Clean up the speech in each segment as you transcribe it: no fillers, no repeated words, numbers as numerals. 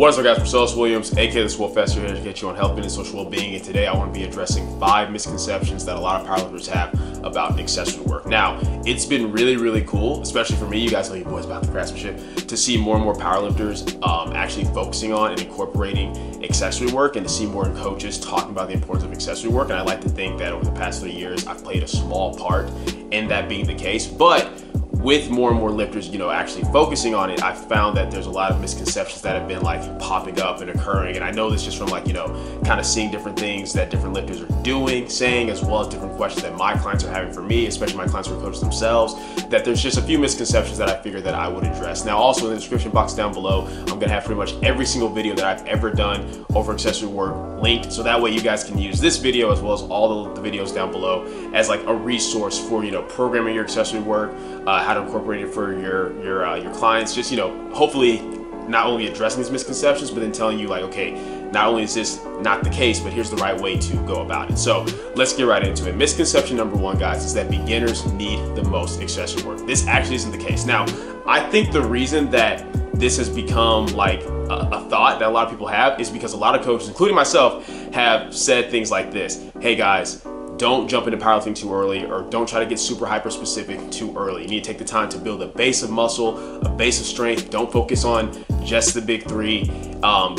What is up, guys? Marcellus Williams, aka TheSwolefessor, here to educate you on health, fitness, social well-being. And today I want to be addressing 5 misconceptions that a lot of powerlifters have about accessory work. Now, it's been really cool, especially for me, you guys know your boys about the craftsmanship, to see more and more powerlifters actually focusing on and incorporating accessory work, and to see more coaches talking about the importance of accessory work. And I like to think that over the past 3 years, I've played a small part in that being the case. But with more and more lifters, actually focusing on it, I've found that there's a lot of misconceptions that have been like popping up and occurring. And I know this just from kind of seeing different things that different lifters are doing, saying, as well as different questions that my clients are having for me, especially my clients who are coaches themselves, that there's just a few misconceptions that I figured that I would address. Now, also in the description box down below, I'm gonna have pretty much every single video that I've ever done over accessory work linked. So that way you guys can use this video as well as all the videos down below as like a resource for, programming your accessory work, how to incorporate it for your clients, just hopefully not only addressing these misconceptions, but then telling you like, okay, not only is this not the case, but here's the right way to go about it. So let's get right into it. Misconception number 1, guys, is that beginners need the most accessory work. This actually isn't the case. Now, I think the reason that this has become like a thought that a lot of people have is because a lot of coaches, including myself, have said things like this: hey guys, don't jump into powerlifting too early, or don't try to get super hyper specific too early. You need to take the time to build a base of muscle, a base of strength. Don't focus on just the big 3,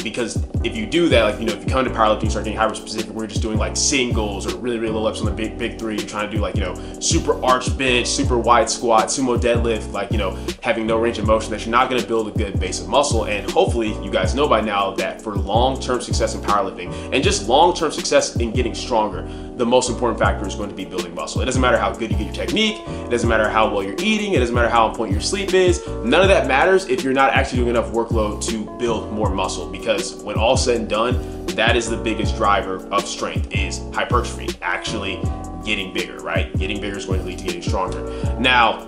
because if you do that, if you come to powerlifting, you start getting hyper specific, where you're just doing like singles or really low reps on the big 3. You're trying to do super arch bench, super wide squat, sumo deadlift, having no range of motion, that you're not going to build a good base of muscle. And hopefully you guys know by now that for long-term success in powerlifting and just long-term success in getting stronger, the most important factor is going to be building muscle. It doesn't matter how good you get your technique, it doesn't matter how well you're eating, it doesn't matter how on point your sleep is. None of that matters if you're not actually doing enough workload to build more muscle, because when all said and done, that is the biggest driver of strength, is hypertrophy, actually getting bigger, right? Getting bigger is going to lead to getting stronger. Now,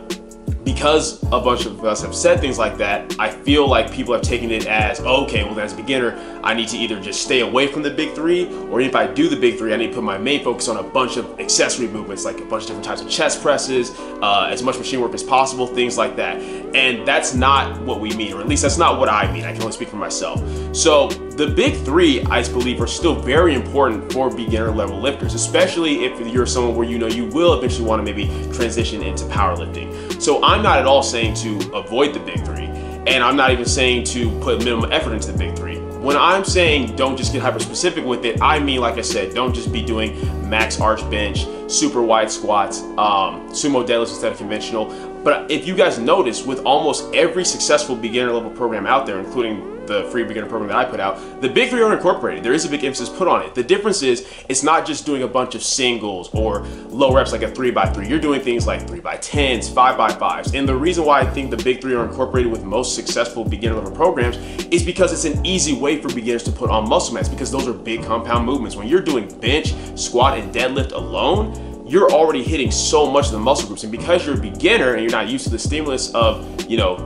because a bunch of us have said things like that, I feel like people have taken it as, okay, well, as a beginner, I need to either just stay away from the big 3, or if I do the big 3, I need to put my main focus on a bunch of accessory movements, like a bunch of different types of chest presses, as much machine work as possible, things like that. And that's not what we mean, or at least that's not what I mean. I can only speak for myself. So the big 3, I believe, are still very important for beginner level lifters, especially if you're someone where you will eventually want to maybe transition into powerlifting. So I'm not at all saying to avoid the big 3, and I'm not even saying to put minimum effort into the big 3. When I'm saying don't just get hyper specific with it, I mean, like I said, don't just be doing max arch bench, super wide squats, sumo deadlifts instead of conventional. But if you guys notice, with almost every successful beginner level program out there, including the free beginner program that I put out, the big 3 are incorporated. There is a big emphasis put on it. The difference is it's not just doing a bunch of singles or low reps like a 3x3. You're doing things like 3x10s, 5x5s. And the reason why I think the big 3 are incorporated with most successful beginner level programs is because it's an easy way for beginners to put on muscle mass, because those are big compound movements. When you're doing bench, squat, and deadlift alone, you're already hitting so much of the muscle groups. And because you're a beginner and you're not used to the stimulus of,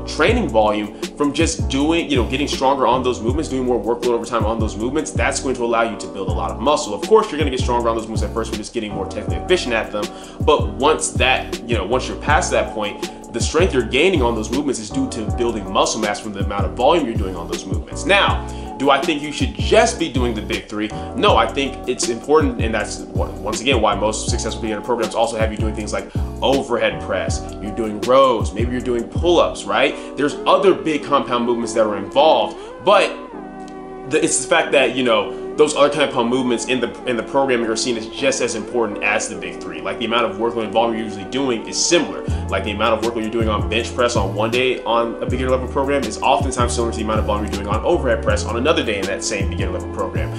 training volume from just doing, getting stronger on those movements, doing more workload over time on those movements, that's going to allow you to build a lot of muscle. Of course, you're going to get stronger on those moves at first, we're just getting more technically efficient at them. But once you're past that point, the strength you're gaining on those movements is due to building muscle mass from the amount of volume you're doing on those movements. Now, do I think you should just be doing the big 3? No, I think it's important, and that's once again why most successful beginner programs also have you doing things like overhead press, you're doing rows, maybe you're doing pull-ups, right? There's other big compound movements that are involved, but it's the fact that, those other compound movements in the program you're seeing is just as important as the big 3. Like the amount of workload and volume you're usually doing is similar. Like the amount of workload you're doing on bench press on one day on a beginner level program is oftentimes similar to the amount of volume you're doing on overhead press on another day in that same beginner level program.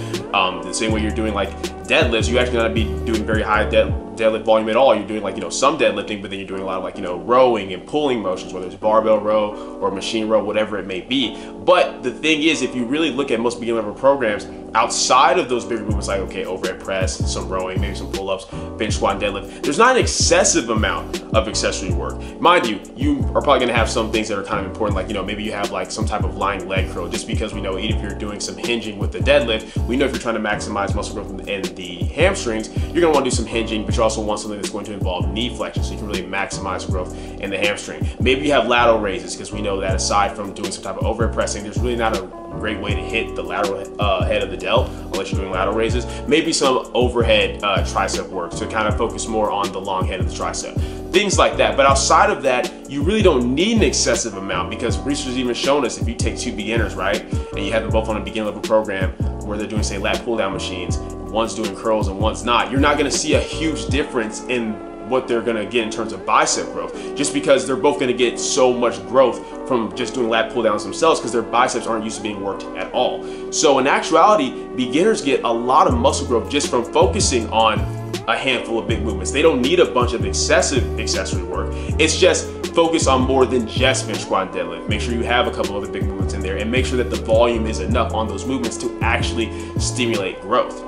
The same way you're doing like deadlifts, you actually not be doing very high deadlift volume at all. You're doing some deadlifting, but then you're doing a lot of rowing and pulling motions, whether it's barbell row or machine row, whatever it may be. But the thing is, if you really look at most beginner level programs, outside of those bigger movements like, okay, overhead press, some rowing, maybe some pull-ups, bench squat, and deadlift, there's not an excessive amount of accessory work. Mind you, you are probably gonna have some things that are kind of important, like, maybe you have like some type of lying leg curl, just because we know even if you're doing some hinging with the deadlift, we know if you're trying to maximize muscle growth and the hamstrings, you're gonna wanna do some hinging, but you also want something that's going to involve knee flexion so you can really maximize growth in the hamstring. Maybe you have lateral raises, because we know that aside from doing some type of overhead pressing, there's really not a great way to hit the lateral head of the delt unless you're doing lateral raises. Maybe some overhead tricep work to kind of focus more on the long head of the tricep. Things like that. But outside of that, you really don't need an excessive amount, because research has even shown us if you take two beginners, right, and you have them both on a beginner level program where they're doing, say, lat pull down machines, one's doing curls and one's not, you're not going to see a huge difference in what they're going to get in terms of bicep growth, just because they're both going to get so much growth from just doing lat pull downs themselves, because their biceps aren't used to being worked at all. So in actuality, beginners get a lot of muscle growth just from focusing on a handful of big movements. They don't need a bunch of excessive accessory work. It's just focus on more than just bench, squat, and deadlift. Make sure you have a couple other big movements in there, and make sure that the volume is enough on those movements to actually stimulate growth.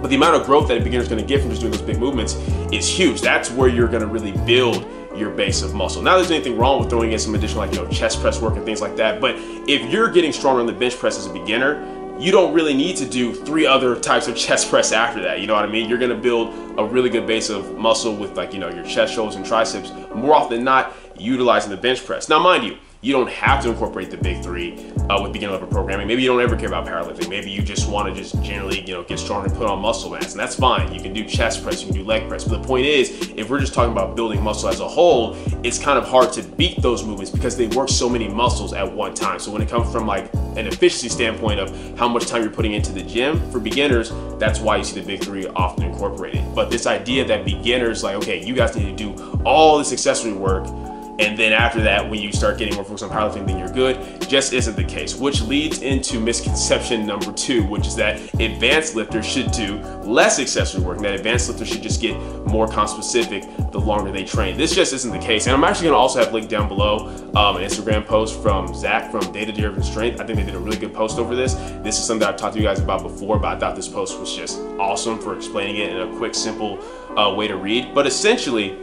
But the amount of growth that a beginner is going to get from just doing those big movements is huge. That's where you're going to really build your base of muscle. Now, there's anything wrong with throwing in some additional, like, chest press work and things like that. But if you're getting stronger on the bench press as a beginner, you don't really need to do 3 other types of chest press after that. You know what I mean? You're going to build a really good base of muscle with, like, your chest, shoulders, and triceps more often than not utilizing the bench press. Now, mind you, you don't have to incorporate the big 3 with beginner level programming. Maybe you don't ever care about powerlifting. Maybe you just want to just generally, get stronger and put on muscle mass, and that's fine. You can do chest press, you can do leg press. But the point is, if we're just talking about building muscle as a whole, it's kind of hard to beat those movements because they work so many muscles at one time. So when it comes from like an efficiency standpoint of how much time you're putting into the gym for beginners, that's why you see the big 3 often incorporated. But this idea that beginners, like, okay, you guys need to do all this accessory work, and then after that, when you start getting more focused on powerlifting, then you're good, just isn't the case, which leads into misconception number 2, which is that advanced lifters should do less accessory work, and that advanced lifters should just get more concept-specific the longer they train. This just isn't the case. And I'm actually gonna also have linked down below an Instagram post from Zach from Data-Driven Strength. I think they did a really good post over this. This is something that I've talked to you guys about before, but I thought this post was just awesome for explaining it in a quick, simple way to read. But essentially,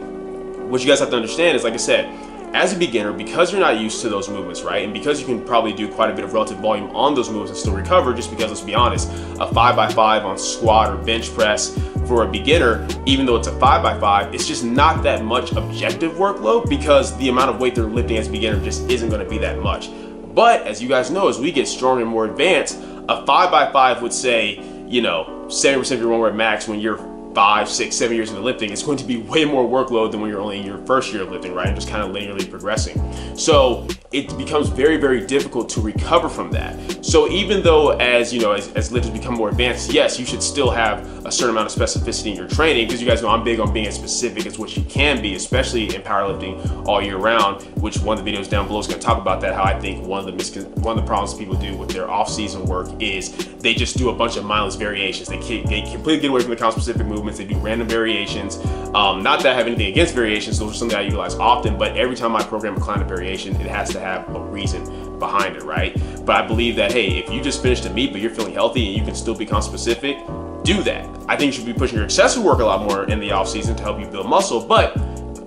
what you guys have to understand is, like I said, as a beginner, because you're not used to those movements, right? And because you can probably do quite a bit of relative volume on those movements and still recover, just because, let's be honest, a 5x5 on squat or bench press for a beginner, even though it's a 5x5, it's just not that much objective workload because the amount of weight they're lifting as a beginner just isn't gonna be that much. But as you guys know, as we get stronger and more advanced, a 5x5 would say, 70% of your one rep max when you're 5, 6, 7 years into lifting, it's going to be way more workload than when you're only in your first year of lifting, right? And just kind of linearly progressing. So it becomes very, very difficult to recover from that. So even though as lifters become more advanced, yes, you should still have a certain amount of specificity in your training, because you guys know I'm big on being as specific as what you can be, especially in powerlifting all year round, which one of the videos down below is going to talk about that, how I think one of the problems people do with their off-season work is they just do a bunch of mindless variations. They completely get away from the concept-specific movements. They do random variations. Not that I have anything against variations, those are something I utilize often, but every time I program a client a variation, it has to have a reason behind it, right? But I believe that, hey, if you just finished a meet but you're feeling healthy and you can still be concept-specific, do that. I think you should be pushing your accessory work a lot more in the off season to help you build muscle, but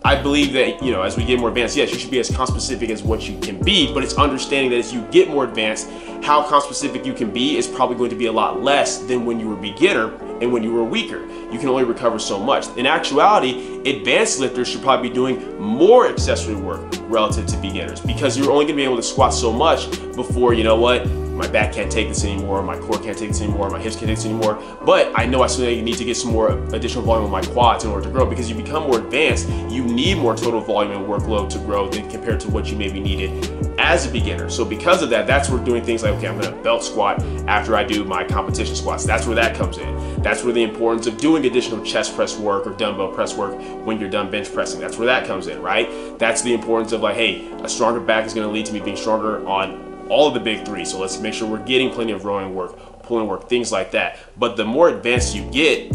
I believe that, as we get more advanced, yes, you should be as concept-specific as what you can be, but it's understanding that as you get more advanced, how concept-specific you can be is probably going to be a lot less than when you were a beginner and when you were weaker. You can only recover so much. In actuality, advanced lifters should probably be doing more accessory work relative to beginners, because you're only gonna be able to squat so much before, my back can't take this anymore, my core can't take this anymore, my hips can't take this anymore, but I know I still need to get some more additional volume on my quads in order to grow, because you become more advanced, you need more total volume and workload to grow than compared to what you maybe needed as a beginner. So because of that, that's where doing things like, okay, I'm gonna belt squat after I do my competition squats. That's where that comes in. That's where the importance of doing additional chest press work or dumbbell press work when you're done bench pressing. That's where that comes in, right? That's the importance of, like, hey, a stronger back is gonna lead to me being stronger on all of the big 3. So let's make sure we're getting plenty of rowing work, pulling work, things like that. But the more advanced you get,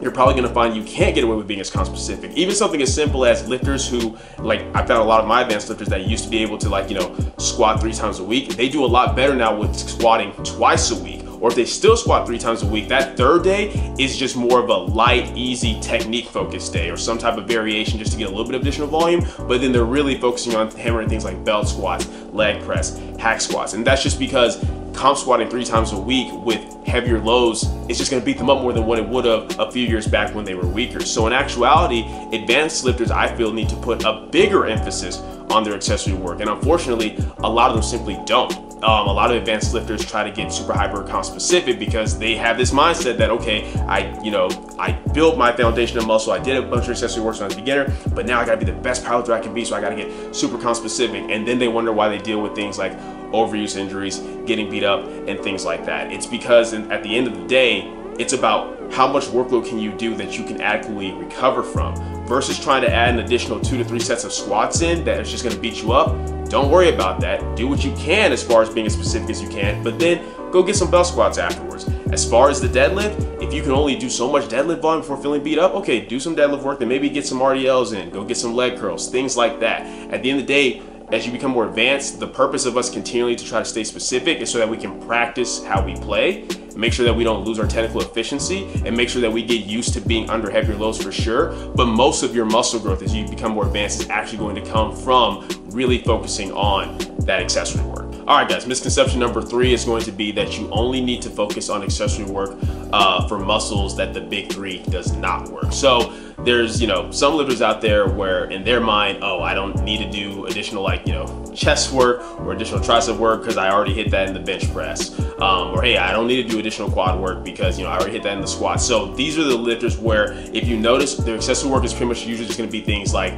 you're probably gonna find you can't get away with being as concept specific. Even something as simple as lifters who, like, I've found a lot of my advanced lifters that used to be able to, squat 3 times a week. They do a lot better now with squatting twice a week. Or if they still squat 3 times a week, that third day is just more of a light, easy, technique-focused day or some type of variation just to get a little bit of additional volume, but then they're really focusing on hammering things like belt squats, leg press, hack squats. And that's just because comp squatting 3 times a week with heavier loads, it's just going to beat them up more than what it would have a few years back when they were weaker. So in actuality, advanced lifters, I feel, need to put a bigger emphasis on their accessory work, and unfortunately a lot of them simply don't. A lot of advanced lifters try to get super hyper comp specific because they have this mindset that, okay, I built my foundation of muscle, I did a bunch of accessory work when I was a beginner, but now I gotta be the best powerlifter I can be, so I gotta get super comp specific. And then they wonder why they deal with things like overuse injuries, getting beat up, and things like that. It's because at the end of the day, it's about how much workload can you do that you can adequately recover from, versus trying to add an additional 2 to 3 sets of squats in that is just gonna beat you up. Don't worry about that. Do what you can as far as being as specific as you can, but then go get some belt squats afterwards. As far as the deadlift, if you can only do so much deadlift volume before feeling beat up, okay, do some deadlift work, then maybe get some RDLs in, go get some leg curls, things like that. At the end of the day, as you become more advanced, the purpose of us continually to try to stay specific is so that we can practice how we play, make sure that we don't lose our technical efficiency, and make sure that we get used to being under heavier loads for sure. But most of your muscle growth as you become more advanced is actually going to come from really focusing on that accessory work. All right, guys, misconception number 3 is going to be that you only need to focus on accessory work for muscles that the big 3 does not work. So there's, some lifters out there where in their mind, oh, I don't need to do additional chest work or additional tricep work because I already hit that in the bench press. Or hey, I don't need to do additional quad work because I already hit that in the squat. So these are the lifters where, if you notice, their accessory work is pretty much usually just going to be things like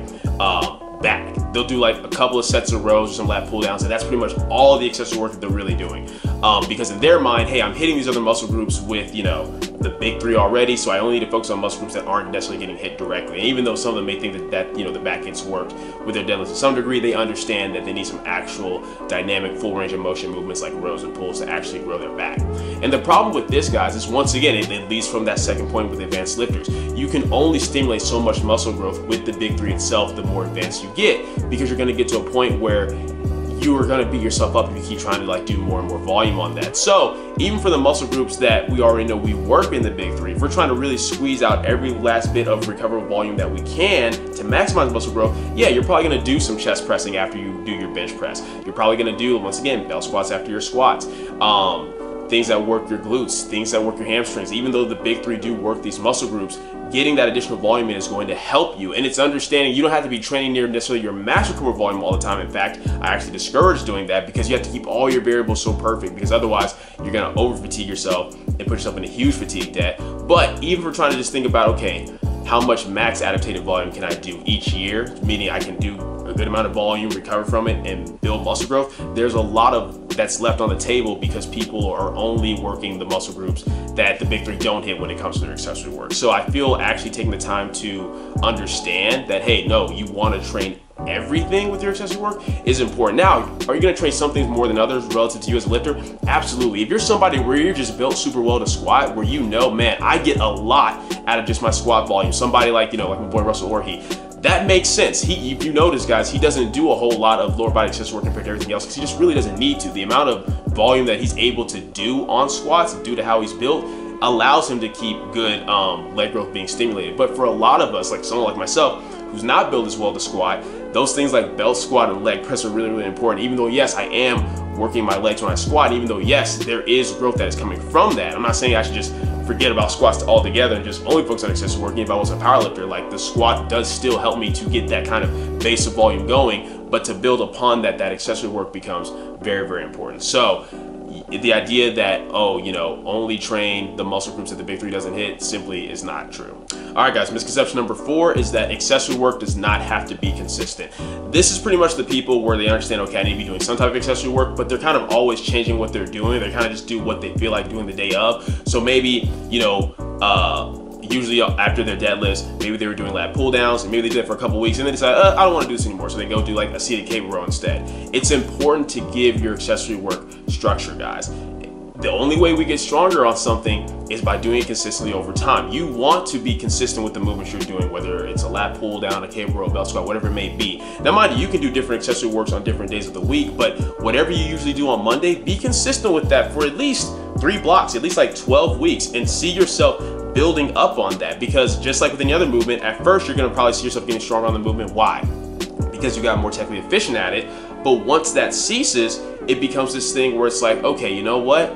back. They'll do like a couple of sets of rows or some lat pull downs, and that's pretty much all the accessory work that they're really doing. Because in their mind, hey, I'm hitting these other muscle groups with the big 3 already, so I only need to focus on muscle groups that aren't necessarily getting hit directly. And even though some of them may think that the back gets worked with their deadlifts to some degree, they understand that they need some actual dynamic full range of motion movements like rows and pulls to actually grow their back. And the problem with this, guys, is once again, it leads from that second point with advanced lifters. You can only stimulate so much muscle growth with the big 3 itself the more advanced you get, because you're going to get to a point where you are going to beat yourself up if you keep trying to do more and more volume on that. So even for the muscle groups that we already know we work in the big 3, if we're trying to really squeeze out every last bit of recoverable volume that we can to maximize muscle growth, yeah, you're probably going to do some chest pressing after you do your bench press. You're probably going to do, once again, belt squats after your squats. Things that work your glutes, things that work your hamstrings. Even though the big 3 do work these muscle groups, getting that additional volume in is going to help you. And it's understanding you don't have to be training near necessarily your max recoverable volume all the time. In fact, I actually discourage doing that because you have to keep all your variables so perfect, because otherwise you're going to over fatigue yourself and put yourself in a huge fatigue debt. But even for trying to just think about, okay, how much max adaptative volume can I do each year, meaning I can do a good amount of volume, recover from it, and build muscle growth, there's a lot of that's left on the table because people are only working the muscle groups that the big 3 don't hit when it comes to their accessory work. So I feel actually taking the time to understand that, hey, no, you want to train everything with your accessory work is important. Now, are you going to train some things more than others relative to you as a lifter? Absolutely. If you're somebody where you're just built super well to squat, where man, I get a lot out of just my squat volume, somebody like my boy Russell Orhe, that makes sense. If you notice, guys, he doesn't do a whole lot of lower body accessory work compared to everything else because he just really doesn't need to. The amount of volume that he's able to do on squats due to how he's built allows him to keep good leg growth being stimulated. But for a lot of us, like someone like myself, who's not built as well to squat, those things like belt squat and leg press are really, really important. Even though, yes, I am working my legs when I squat, even though, yes, there is growth that is coming from that. I'm not saying I should just forget about squats altogether and just only focus on accessory work. If I was a power lifter, the squat does still help me to get that kind of base of volume going, but to build upon that accessory work becomes very, very important. So the idea that, only train the muscle groups that the big 3 doesn't hit simply is not true. All right, guys, misconception number 4 is that accessory work does not have to be consistent. This is pretty much the people where they understand, okay, I need to be doing some type of accessory work, but they're kind of always changing what they're doing. They kind of just do what they feel like doing the day of. So maybe, usually after their deadlifts, maybe they were doing lat pull downs, and maybe they did it for a couple weeks, and then decide, I don't want to do this anymore. So they go do a seated cable row instead. It's important to give your accessory work structure, guys. The only way we get stronger on something is by doing it consistently over time. You want to be consistent with the movements you're doing, whether it's a lat pull down, a cable row, belt squat, whatever it may be. Now, mind you, you can do different accessory works on different days of the week, but whatever you usually do on Monday, be consistent with that for at least 3 blocks, at least 12 weeks, and see yourself building up on that. Because just like with any other movement, at first you're going to probably see yourself getting stronger on the movement. Why? Because you got more technically efficient at it. But once that ceases, it becomes this thing where it's like, okay, you know what?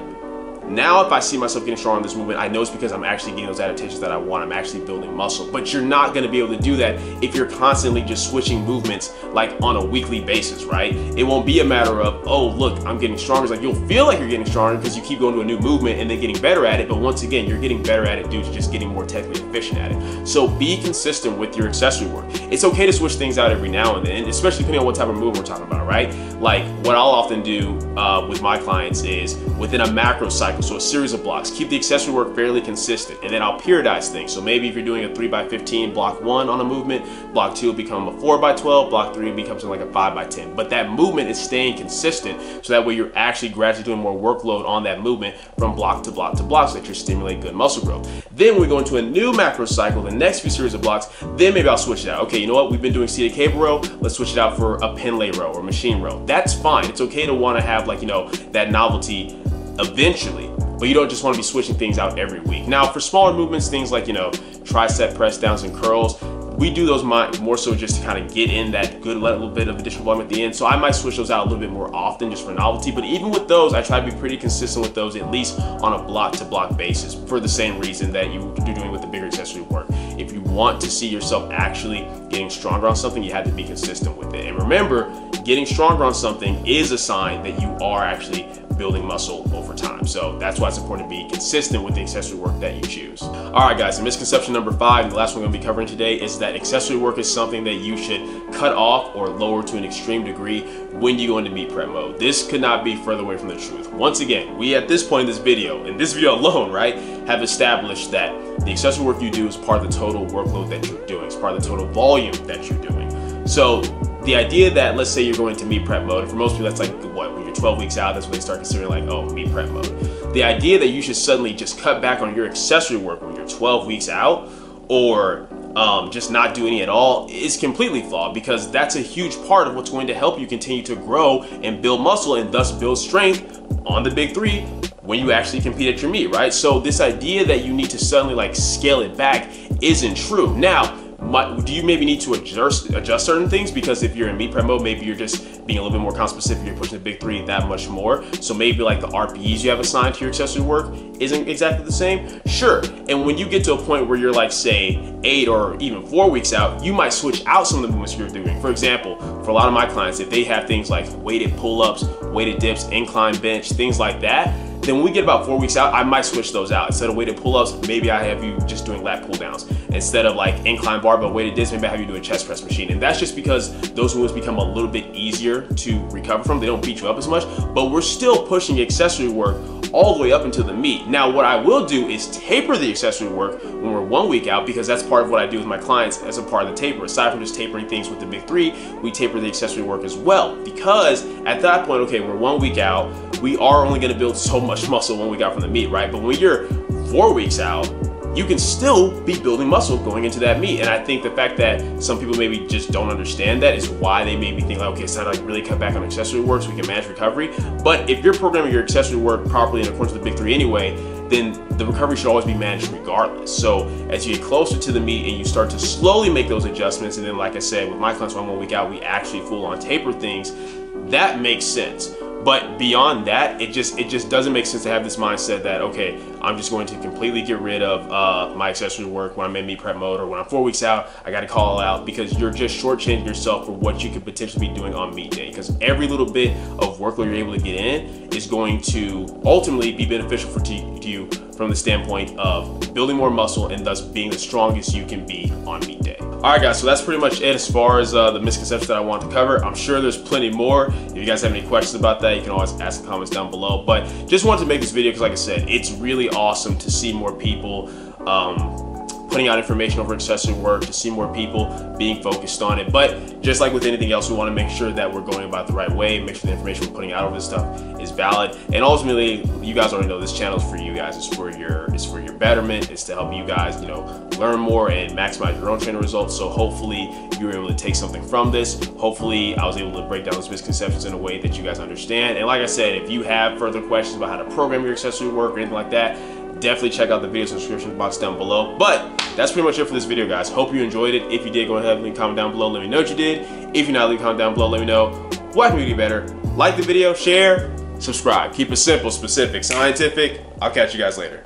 Now if I see myself getting strong in this movement, I know it's because I'm actually getting those adaptations that I want. I'm actually building muscle. But you're not gonna be able to do that if you're constantly just switching movements like on a weekly basis, right? It won't be a matter of, oh, look, I'm getting stronger. It's like you'll feel like you're getting stronger because you keep going to a new movement and then getting better at it. But once again, you're getting better at it due to just getting more technically efficient at it. So be consistent with your accessory work. It's okay to switch things out every now and then, especially depending on what type of movement we're talking about, right? Like what I'll often do with my clients is within a macro cycle, so a series of blocks, keep the accessory work fairly consistent, and then I'll periodize things. So maybe if you're doing a 3x15 block 1 on a movement, block 2 will become a 4x12, block 3 becomes like a 5x10. But that movement is staying consistent, so that way you're actually gradually doing more workload on that movement from block to block to block, so that you're stimulating good muscle growth. Then we go into a new macro cycle, the next few series of blocks, then maybe I'll switch it out. Okay, you know what? We've been doing seated cable row, let's switch it out for a pin lay row or machine row. That's fine. It's okay to want to have, like, you know, that novelty eventually, but you don't just want to be switching things out every week. Now for smaller movements, things like, you know, tricep press downs and curls, we do those more so just to kind of get in that good little bit of additional volume at the end. So I might switch those out a little bit more often just for novelty. But even with those, I try to be pretty consistent with those, at least on a block to block basis, for the same reason that you're doing with the bigger accessory work. If you want to see yourself actually getting stronger on something, you have to be consistent with it. And remember, getting stronger on something is a sign that you are actually building muscle over time. So that's why it's important to be consistent with the accessory work that you choose. All right, guys, and misconception number 5, the last one we're gonna be covering today, is that accessory work is something that you should cut off or lower to an extreme degree when you go into meet prep mode. This could not be further away from the truth. Once again, we at this point in this video alone, right, have established that the accessory work you do is part of the total workload that you're doing. It's part of the total volume that you're doing. So the idea that, let's say you're going to meet prep mode, and for most people that's like, what, when you're 12 weeks out, that's when they start considering like, oh, meet prep mode. The idea that you should suddenly just cut back on your accessory work when you're 12 weeks out, or just not do any at all, is completely flawed, because that's a huge part of what's going to help you continue to grow and build muscle and thus build strength on the big 3 when you actually compete at your meet, right? So this idea that you need to suddenly like scale it back isn't true. Now, do you maybe need to adjust certain things? Because if you're in meet prep mode, maybe you're just being a little bit more content-specific, you're pushing the big 3 that much more. So maybe like the RPEs you have assigned to your accessory work isn't exactly the same. Sure, and when you get to a point where you're like, say, 8 or even 4 weeks out, you might switch out some of the movements you're doing. For example, for a lot of my clients, if they have things like weighted pull-ups, weighted dips, incline bench, things like that, then when we get about 4 weeks out, I might switch those out. Instead of weighted pull-ups, maybe I have you just doing lat pull-downs. Instead of like incline barbell weighted dips, maybe I have you do a chest press machine. And that's just because those movements become a little bit easier to recover from. They don't beat you up as much, but we're still pushing accessory work all the way up until the meet. Now, what I will do is taper the accessory work when we're 1 week out, because that's part of what I do with my clients as a part of the taper. Aside from just tapering things with the big 3, we taper the accessory work as well, because at that point, okay, we're 1 week out, we are only gonna build so much muscle 1 week out from the meet, right? But when you're 4 weeks out, you can still be building muscle going into that meet. And I think the fact that some people maybe just don't understand that is why they maybe think like, okay, it's time to like really cut back on accessory work so we can manage recovery. But if you're programming your accessory work properly and according to the big 3 anyway, then the recovery should always be managed regardless. So as you get closer to the meet and you start to slowly make those adjustments, and then like I said, with my clients, when 1 week out, we actually full on taper things, that makes sense. But beyond that, it just doesn't make sense to have this mindset that, okay, I'm just going to completely get rid of my accessory work when I'm in meet prep mode, or when I'm 4 weeks out, I got to call out, because you're just shortchanging yourself for what you could potentially be doing on meet day. Because every little bit of workload you're able to get in is going to ultimately be beneficial to you from the standpoint of building more muscle and thus being the strongest you can be on meet day. All right, guys, so that's pretty much it as far as the misconceptions that I want to cover. I'm sure there's plenty more. If you guys have any questions about that, you can always ask in the comments down below. But just wanted to make this video because, like I said, it's really awesome to see more people putting out information over accessory work, to see more people being focused on it. But just like with anything else, we want to make sure that we're going about the right way, make sure the information we're putting out over this stuff is valid. And ultimately, you guys already know this channel is for you guys. It's for your betterment. It's to help you guys, you know, learn more and maximize your own training results. So hopefully you were able to take something from this. Hopefully I was able to break down those misconceptions in a way that you guys understand. And like I said, if you have further questions about how to program your accessory work or anything like that, definitely check out the video description box down below. But that's pretty much it for this video, guys. Hope you enjoyed it. If you did, go ahead and leave a comment down below. Let me know what you did. If you're not, leave a comment down below. Let me know What can we do better? Like the video, share, subscribe. Keep it simple, specific, scientific. I'll catch you guys later.